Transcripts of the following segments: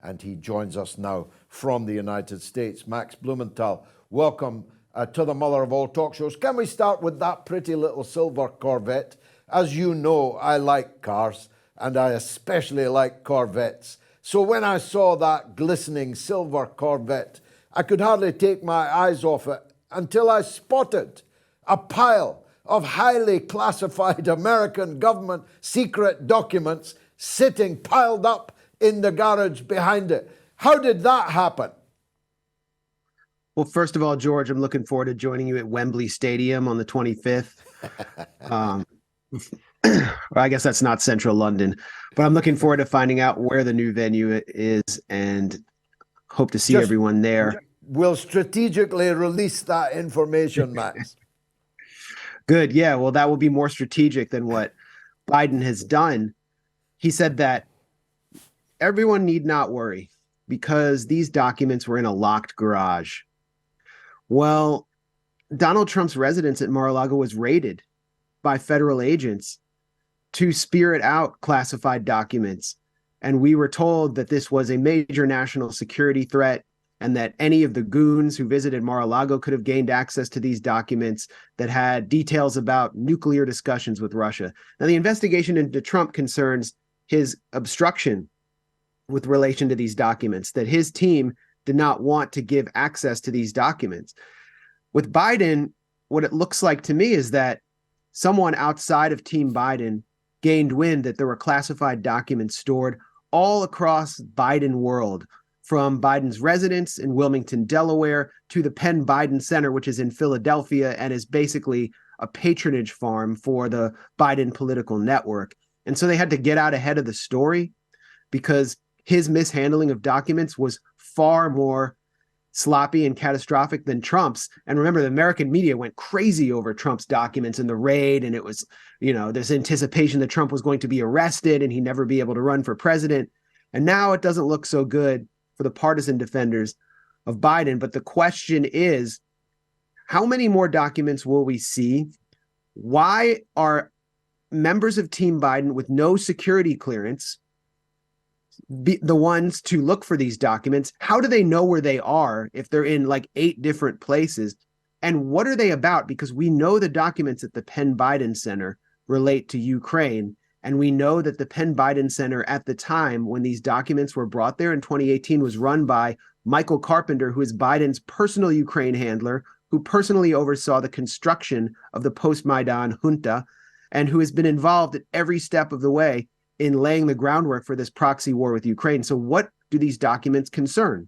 and he joins us now from the United States. Max Blumenthal, welcome to the mother of all talk shows. Can we start with that pretty little silver Corvette? As you know, I like cars, and I especially like Corvettes. So when I saw that glistening silver Corvette, I could hardly take my eyes off it until I spotted a pile of highly classified American government secret documents sitting piled up in the garage behind it. How did that happen? Well, first of all, George, I'm looking forward to joining you at Wembley Stadium on the 25th. Well, I guess that's not central London, but I'm looking forward to finding out where the new venue is and hope to see everyone there. We'll strategically release that information, Max. Good. Yeah. Well, that will be more strategic than what Biden has done. He said that everyone need not worry because these documents were in a locked garage. Well, Donald Trump's residence at Mar-a-Lago was raided by federal agents to spirit out classified documents. And we were told that this was a major national security threat and that any of the goons who visited Mar-a-Lago could have gained access to these documents that had details about nuclear discussions with Russia. Now, the investigation into Trump concerns his obstruction with relation to these documents, that his team did not want to give access to these documents. With Biden, what it looks like to me is that someone outside of Team Biden gained wind that there were classified documents stored all across Biden world, from Biden's residence in Wilmington, Delaware, to the Penn Biden Center, which is in Philadelphia and is basically a patronage farm for the Biden political network. And so they had to get out ahead of the story because his mishandling of documents was far more sloppy and catastrophic than Trump's. And remember, the American media went crazy over Trump's documents in the raid. And it was, there's anticipation that Trump was going to be arrested and he'd never be able to run for president. And now it doesn't look so good for the partisan defenders of Biden. But the question is, how many more documents will we see? Why are members of Team Biden with no security clearance be the ones to look for these documents? How do they know where they are if they're in like 8 different places? And what are they about? Because we know the documents at the Penn Biden Center relate to Ukraine. And we know that the Penn Biden Center at the time when these documents were brought there in 2018 was run by Michael Carpenter, who is Biden's personal Ukraine handler, who personally oversaw the construction of the post-Maidan junta, and who has been involved at every step of the way in laying the groundwork for this proxy war with Ukraine. So what do these documents concern?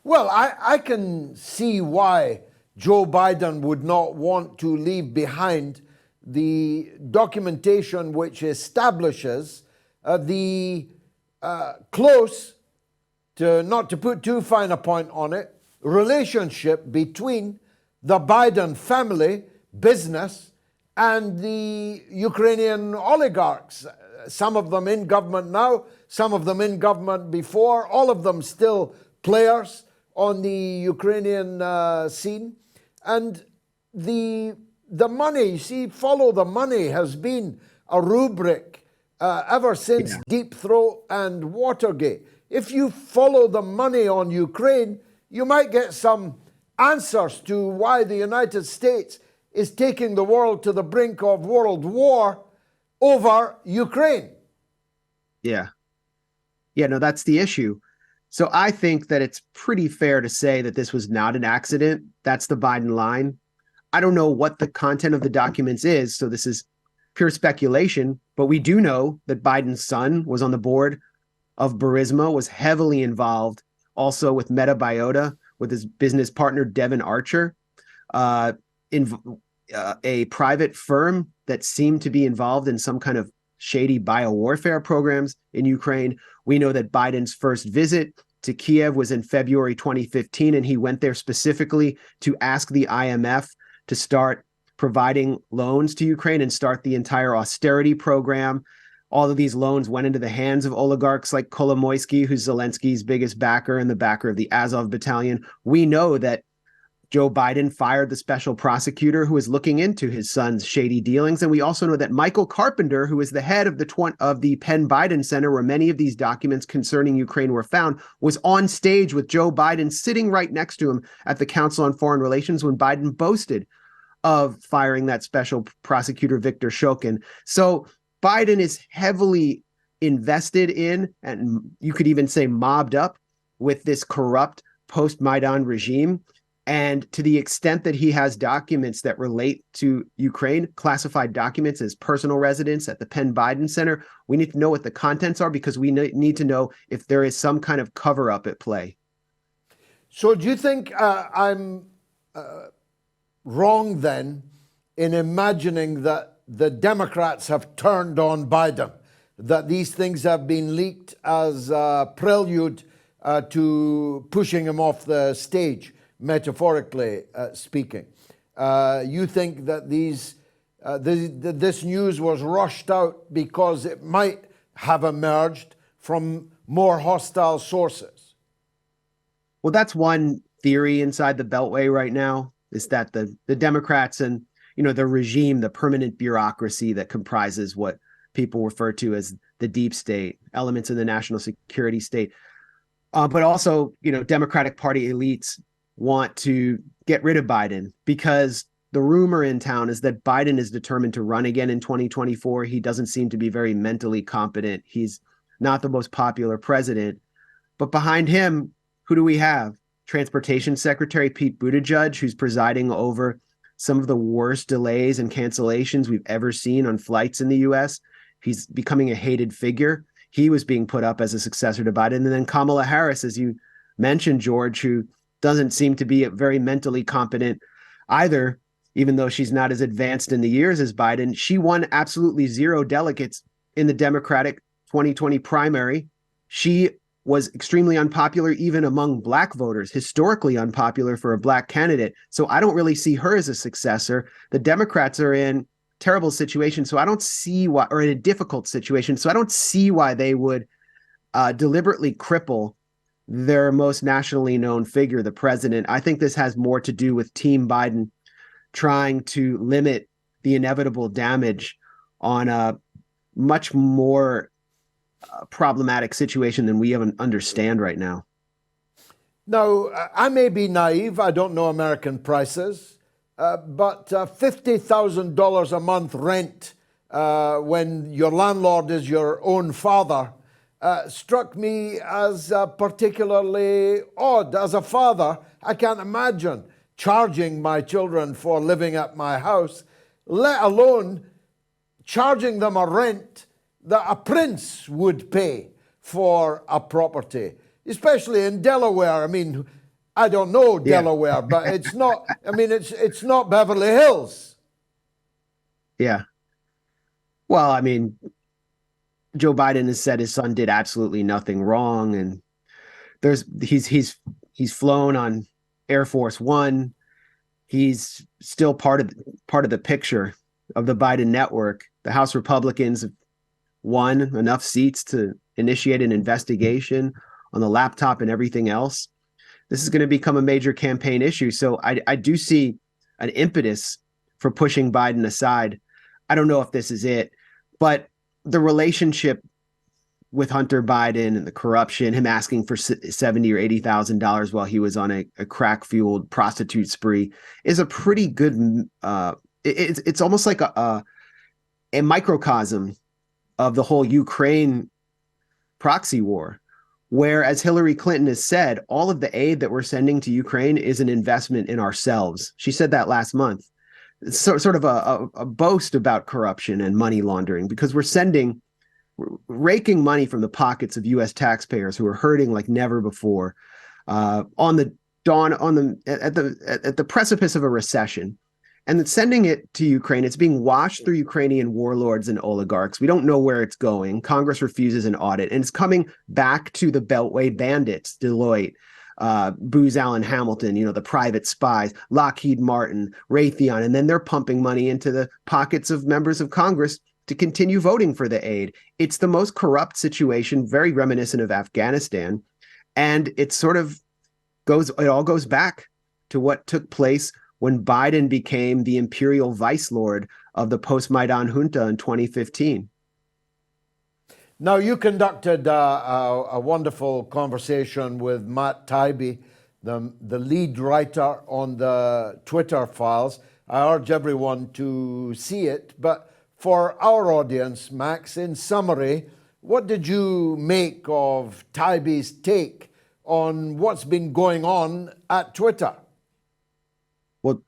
Well, I can see why Joe Biden would not want to leave behind the documentation which establishes the close, not to put too fine a point on it, relationship between the Biden family, business, and the Ukrainian oligarchs. Some of them in government now, some of them in government before, all of them still players on the Ukrainian scene. And the money, you see, follow the money has been a rubric ever since Deep Throat and Watergate. If you follow the money on Ukraine, you might get some answers to why the United States is taking the world to the brink of world war over Ukraine. Yeah, no, that's the issue. So I think that it's pretty fair to say that this was not an accident. That's the Biden line. I don't know what the content of the documents is, so this is pure speculation, but we do know that Biden's son was on the board of Burisma, was heavily involved also with Metabiota, with his business partner, Devin Archer, in a private firm that seemed to be involved in some kind of shady biowarfare programs in Ukraine. We know that Biden's first visit to Kiev was in February 2015, and he went there specifically to ask the IMF to start providing loans to Ukraine and start the entire austerity program. All of these loans went into the hands of oligarchs like Kolomoisky, who's Zelensky's biggest backer and the backer of the Azov battalion. We know that Joe Biden fired the special prosecutor who was looking into his son's shady dealings. And we also know that Michael Carpenter, who is the head of the Penn Biden Center, where many of these documents concerning Ukraine were found, was on stage with Joe Biden sitting right next to him at the Council on Foreign Relations when Biden boasted of firing that special prosecutor, Victor Shokin. So Biden is heavily invested in, and you could even say mobbed up with this corrupt post-Maidan regime. And to the extent that he has documents that relate to Ukraine, classified documents, his personal residence at the Penn Biden Center, we need to know what the contents are, because we need to know if there is some kind of cover-up at play. So do you think I'm wrong then in imagining that the Democrats have turned on Biden, that these things have been leaked as a prelude to pushing him off the stage, metaphorically speaking? You think that this news was rushed out because it might have emerged from more hostile sources? Well, that's one theory inside the Beltway right now, is that the Democrats and, the regime, the permanent bureaucracy that comprises what people refer to as the deep state, elements in the national security state, but also, Democratic Party elites want to get rid of Biden, because the rumor in town is that Biden is determined to run again in 2024. He doesn't seem to be very mentally competent. He's not the most popular president. But behind him, who do we have? Transportation Secretary Pete Buttigieg, who's presiding over some of the worst delays and cancellations we've ever seen on flights in the U.S. He's becoming a hated figure. He was being put up as a successor to Biden. And then Kamala Harris, as you mentioned, George, who doesn't seem to be very mentally competent either, even though she's not as advanced in the years as Biden. She won absolutely zero delegates in the Democratic 2020 primary. She was extremely unpopular even among Black voters, historically unpopular for a Black candidate. So I don't really see her as a successor. The Democrats are in terrible situation. So I don't see why, or in a difficult situation. So I don't see why they would deliberately cripple their most nationally known figure, the president. I think this has more to do with Team Biden trying to limit the inevitable damage on a much more problematic situation than we even understand right now. Now, I may be naive, I don't know American prices, but $50,000 a month rent when your landlord is your own father struck me as particularly odd. As a father, I can't imagine charging my children for living at my house, let alone charging them a rent that a prince would pay for a property, especially in Delaware. I mean, I don't know Delaware, but it's not, it's not Beverly Hills. Yeah. Well, I mean, Joe Biden has said his son did absolutely nothing wrong, and he's flown on Air Force One. He's still part of the picture of the Biden network. The House Republicans have won enough seats to initiate an investigation on the laptop and everything else. This is going to become a major campaign issue. So I do see an impetus for pushing Biden aside. I don't know if this is it, but the relationship with Hunter Biden and the corruption, him asking for $70,000 or $80,000 while he was on a crack-fueled prostitute spree, is a pretty good. It's almost like a microcosm of the whole Ukraine proxy war, where, as Hillary Clinton has said, all of the aid that we're sending to Ukraine is an investment in ourselves. She said that last month. It's sort of a boast about corruption and money laundering, because we're raking money from the pockets of U.S. taxpayers who are hurting like never before, at the precipice of a recession, and then sending it to Ukraine. It's being washed through Ukrainian warlords and oligarchs. We don't know where it's going. Congress refuses an audit, and it's coming back to the Beltway bandits, Deloitte, Booz Allen Hamilton, the private spies, Lockheed Martin, Raytheon, and then they're pumping money into the pockets of members of Congress to continue voting for the aid. It's the most corrupt situation, very reminiscent of Afghanistan, and it all goes back to what took place when Biden became the imperial vice lord of the post-Maidan junta in 2015. Now, you conducted a wonderful conversation with Matt Taibbi, the lead writer on the Twitter files. I urge everyone to see it. But for our audience, Max, in summary, what did you make of Taibbi's take on what's been going on at Twitter? Well,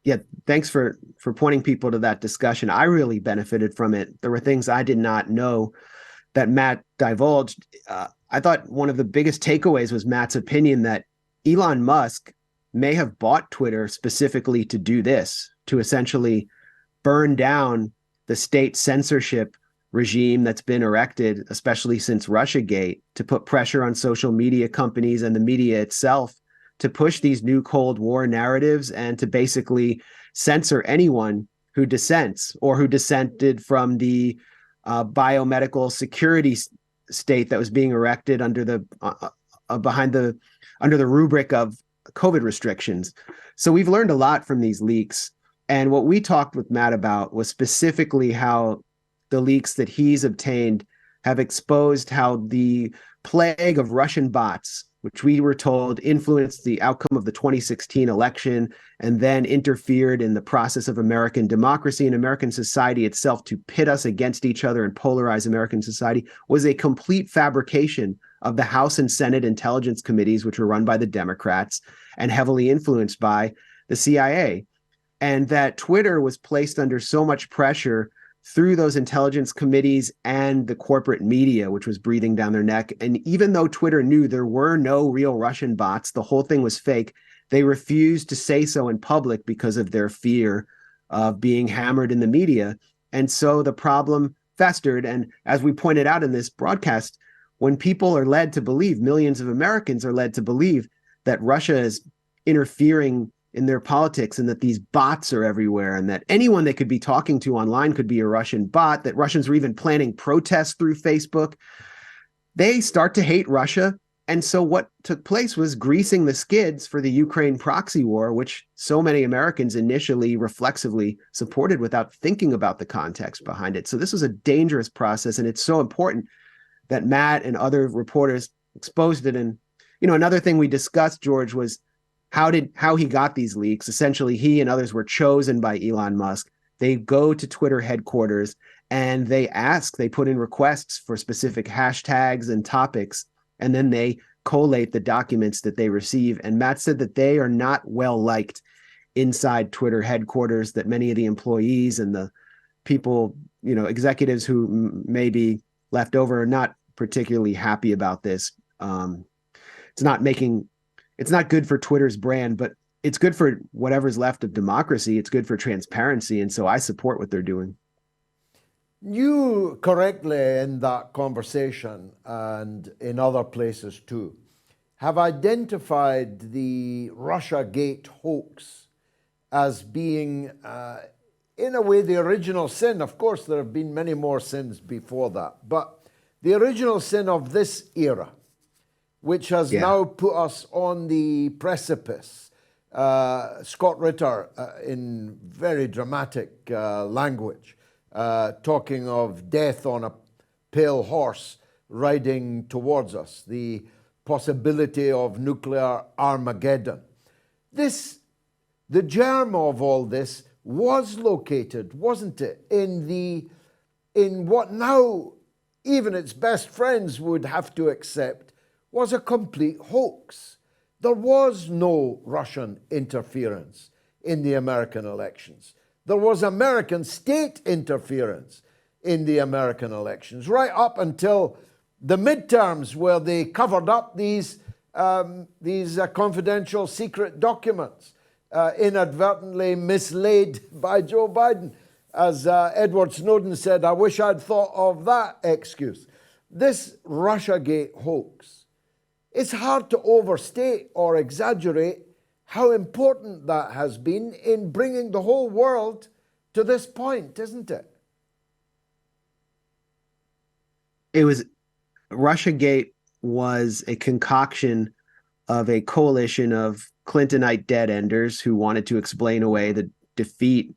yeah, thanks for pointing people to that discussion. I really benefited from it. There were things I did not know that Matt divulged. I thought one of the biggest takeaways was Matt's opinion that Elon Musk may have bought Twitter specifically to do this, to essentially burn down the state censorship regime that's been erected, especially since Russiagate, to put pressure on social media companies and the media itself to push these new Cold War narratives and to basically censor anyone who dissents or who dissented from the biomedical security state that was being erected under the under the rubric of COVID restrictions. So we've learned a lot from these leaks. And what we talked with Matt about was specifically how the leaks that he's obtained have exposed how the plague of Russian bots, which we were told influenced the outcome of the 2016 election and then interfered in the process of American democracy and American society itself to pit us against each other and polarize American society, was a complete fabrication of the House and Senate intelligence committees, which were run by the Democrats and heavily influenced by the CIA. And that Twitter was placed under so much pressure through those intelligence committees and the corporate media, which was breathing down their neck. And even though Twitter knew there were no real Russian bots, the whole thing was fake, they refused to say so in public because of their fear of being hammered in the media. And so the problem festered. And as we pointed out in this broadcast, when people are led to believe, millions of Americans are led to believe that Russia is interfering in their politics and that these bots are everywhere and that anyone they could be talking to online could be a Russian bot, that Russians were even planning protests through Facebook, they start to hate Russia. And so what took place was greasing the skids for the Ukraine proxy war, which so many Americans initially reflexively supported without thinking about the context behind it. So this was a dangerous process, and it's so important that Matt and other reporters exposed it. And, you know, another thing we discussed, George, was how he got these leaks. Essentially, he and others were chosen by Elon Musk. They go to Twitter headquarters and they put in requests for specific hashtags and topics, and then they collate the documents that they receive. And Matt said that they are not well liked inside Twitter headquarters, that many of the employees and the people, you know, executives who may be left over are not particularly happy about this. It's not good for Twitter's brand, but it's good for whatever's left of democracy. It's good for transparency. And so I support what they're doing. You correctly, in that conversation and in other places too, have identified the Russiagate hoax as being, in a way, the original sin. Of course, there have been many more sins before that, but the original sin of this era, which has now put us on the precipice. Scott Ritter, in very dramatic language, talking of death on a pale horse riding towards us, the possibility of nuclear Armageddon. The germ of all this was located, wasn't it, in what now even its best friends would have to accept was a complete hoax. There was no Russian interference in the American elections. There was American state interference in the American elections, right up until the midterms, where they covered up these confidential secret documents, inadvertently mislaid by Joe Biden. As Edward Snowden said, I wish I'd thought of that excuse. This Russiagate hoax, it's hard to overstate or exaggerate how important that has been in bringing the whole world to this point, isn't it? Russiagate was a concoction of a coalition of Clintonite dead-enders who wanted to explain away the defeat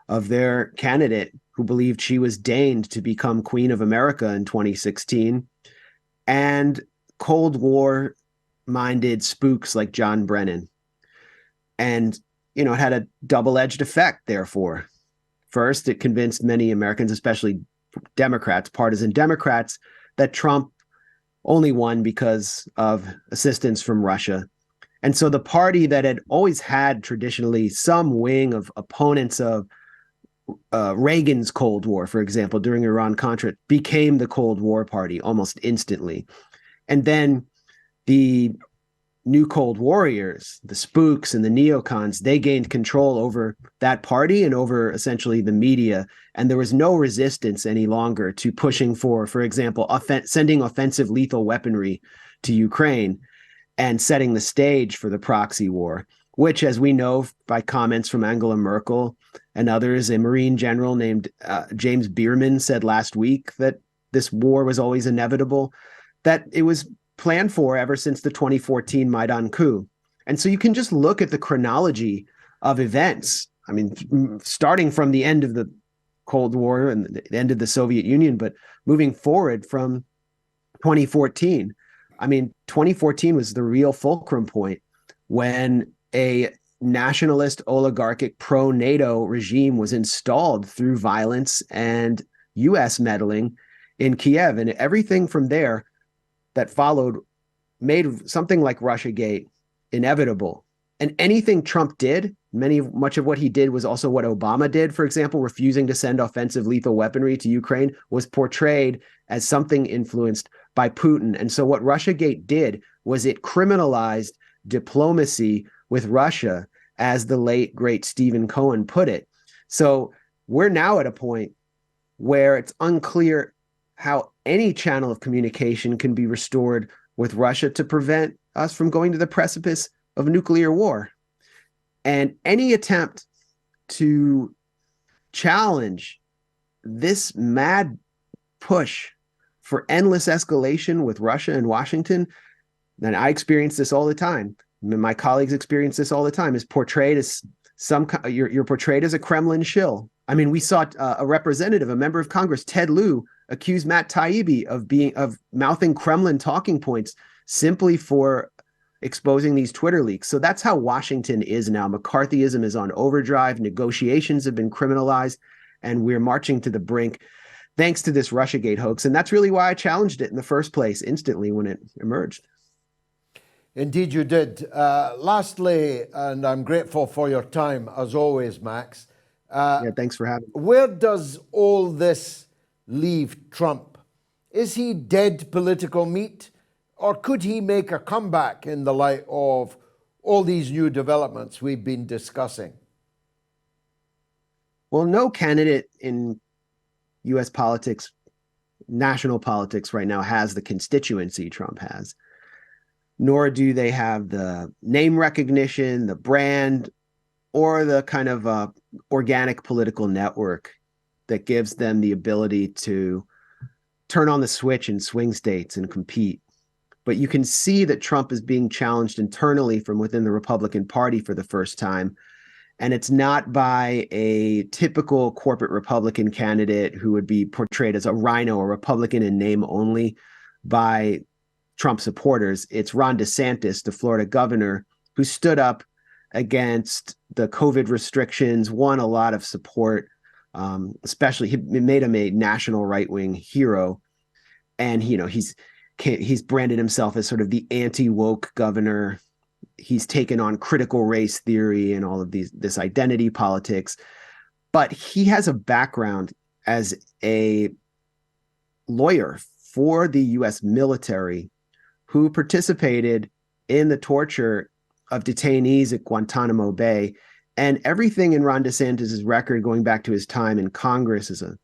of their candidate who believed she was deigned to become Queen of America in 2016, and Cold War-minded spooks like John Brennan. And, it had a double-edged effect, therefore. First, it convinced many Americans, especially Democrats, partisan Democrats, that Trump only won because of assistance from Russia. And so the party that had always had traditionally some wing of opponents of Reagan's Cold War, for example, during Iran-Contra, became the Cold War party almost instantly. And then the new Cold Warriors, the spooks and the neocons, they gained control over that party and over essentially the media. And there was no resistance any longer to pushing for example, sending offensive lethal weaponry to Ukraine and setting the stage for the proxy war, which, as we know by comments from Angela Merkel and others, a Marine general named James Bierman said last week that this war was always inevitable, that it was planned for ever since the 2014 Maidan coup. And so you can just look at the chronology of events. I mean, starting from the end of the Cold War and the end of the Soviet Union, but moving forward from 2014. I mean, 2014 was the real fulcrum point when a nationalist, oligarchic, pro-NATO regime was installed through violence and U.S. meddling in Kiev. And everything from there that followed made something like Russiagate inevitable. And anything Trump did, much of what he did was also what Obama did, for example, refusing to send offensive lethal weaponry to Ukraine, was portrayed as something influenced by Putin. And so what Russiagate did was it criminalized diplomacy with Russia, as the late, great Stephen Cohen put it. So we're now at a point where it's unclear how any channel of communication can be restored with Russia to prevent us from going to the precipice of nuclear war. And any attempt to challenge this mad push for endless escalation with Russia and Washington, and I experience this all the time, my colleagues experience this all the time, is portrayed as you're portrayed as a Kremlin shill. I mean, we saw a representative, a member of Congress, Ted Lieu, accuse Matt Taibbi of mouthing Kremlin talking points simply for exposing these Twitter leaks. So that's how Washington is now. McCarthyism is on overdrive. Negotiations have been criminalized, and we're marching to the brink thanks to this Russiagate hoax. And that's really why I challenged it in the first place instantly when it emerged. Indeed, you did. Lastly, and I'm grateful for your time, as always, Max. Yeah, thanks for having me. Where does all this leave Trump? Is he dead political meat? Or could he make a comeback in the light of all these new developments we've been discussing? Well, no candidate in U.S. politics, national politics right now, has the constituency Trump has. Nor do they have the name recognition, the brand, or the kind of organic political network that gives them the ability to turn on the switch in swing states and compete. But you can see that Trump is being challenged internally from within the Republican Party for the first time. And it's not by a typical corporate Republican candidate who would be portrayed as a rhino, a Republican in name only, by Trump supporters. It's Ron DeSantis, the Florida governor, who stood up against the COVID restrictions, won a lot of support, especially he made him a national right-wing hero. And, he's branded himself as sort of the anti-woke governor. He's taken on critical race theory and all of this identity politics. But he has a background as a lawyer for the U.S. military who participated in the torture of detainees at Guantanamo Bay. And everything in Ron DeSantis' record, going back to his time in Congress as a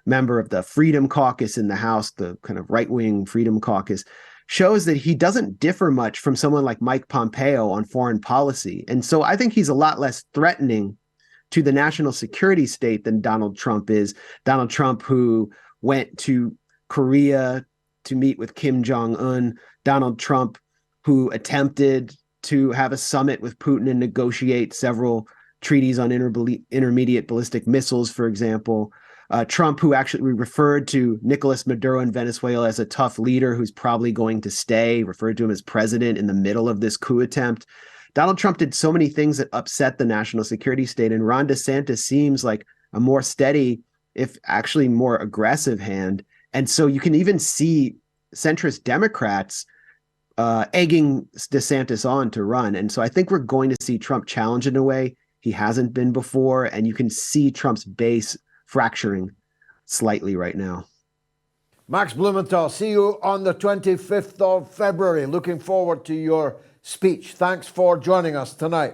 member of the Freedom Caucus in the House, the kind of right-wing Freedom Caucus, shows that he doesn't differ much from someone like Mike Pompeo on foreign policy. And so I think he's a lot less threatening to the national security state than Donald Trump is. Donald Trump, who went to Korea to meet with Kim Jong-un. Donald Trump, who attempted to have a summit with Putin and negotiate several treaties on intermediate ballistic missiles, for example. Trump, who actually referred to Nicolas Maduro in Venezuela as a tough leader who's probably going to stay, referred to him as president in the middle of this coup attempt. Donald Trump did so many things that upset the national security state, and Ron DeSantis seems like a more steady, if actually more aggressive hand. And so you can even see centrist Democrats egging DeSantis on to run. And so I think we're going to see Trump challenge in a way he hasn't been before. And you can see Trump's base fracturing slightly right now. Max Blumenthal, see you on the 25th of February. Looking forward to your speech. Thanks for joining us tonight.